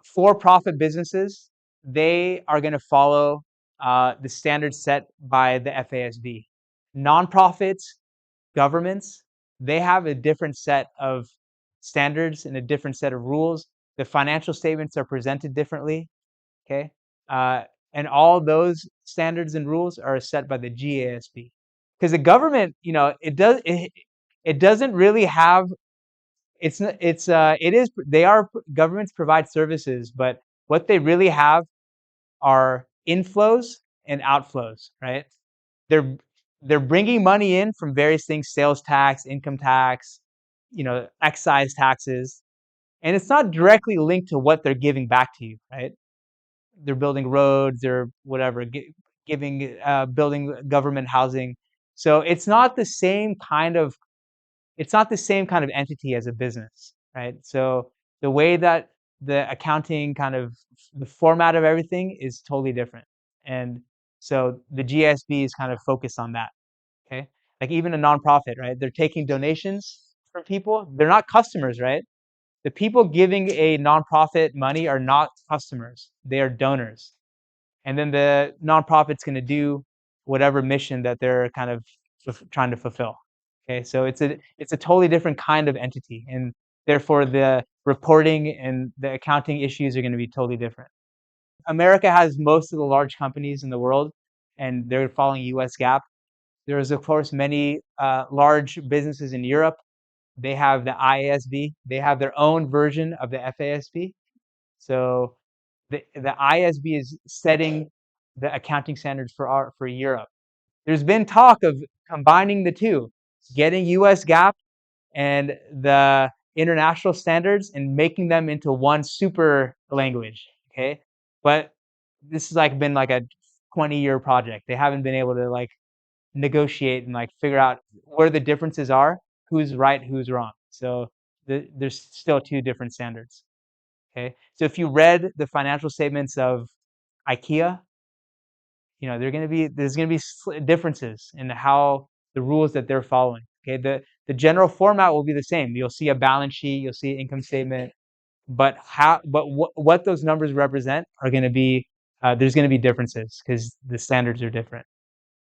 for-profit businesses, they are going to follow the standards set by the FASB. Nonprofits, governments, they have a different set of standards and a different set of rules. The financial statements are presented differently, okay? Uh, and all those standards and rules are set by the GASB. Because the government, it doesn't really have it is they are governments provide services, but what they really have are inflows and outflows, right? They're they're bringing money in from various things, sales tax, income tax, excise taxes, and it's not directly linked to what they're giving back to you, right? They're building roads, they're whatever, building government housing. So it's not the same kind of entity as a business, right? So the way that the accounting the format of everything is totally different. And so the GSB is kind of focused on that, okay? Like even a nonprofit, right? They're taking donations from people. They're not customers, right? The people giving a nonprofit money are not customers. They are donors. And then the nonprofit's going to do whatever mission that they're kind of trying to fulfill. Okay, so it's a totally different kind of entity, and therefore the reporting and the accounting issues are going to be totally different. America has most of the large companies in the world, and they're following U.S. GAAP. There's of course many large businesses in Europe. They have the IASB. They have their own version of the FASB. So the IASB is setting the accounting standards for Europe. There's been talk of combining the two, getting US GAAP and the international standards and making them into one super language. Okay, but this has been like a 20-year project. They haven't been able to negotiate and figure out where the differences are, who's right, who's wrong. So there's still two different standards. Okay, so if you read the financial statements of IKEA, there's gonna be differences in how the rules that they're following. Okay, the general format will be the same. You'll see a balance sheet, you'll see an income statement, but what those numbers represent are going to be there's going to be differences because the standards are different.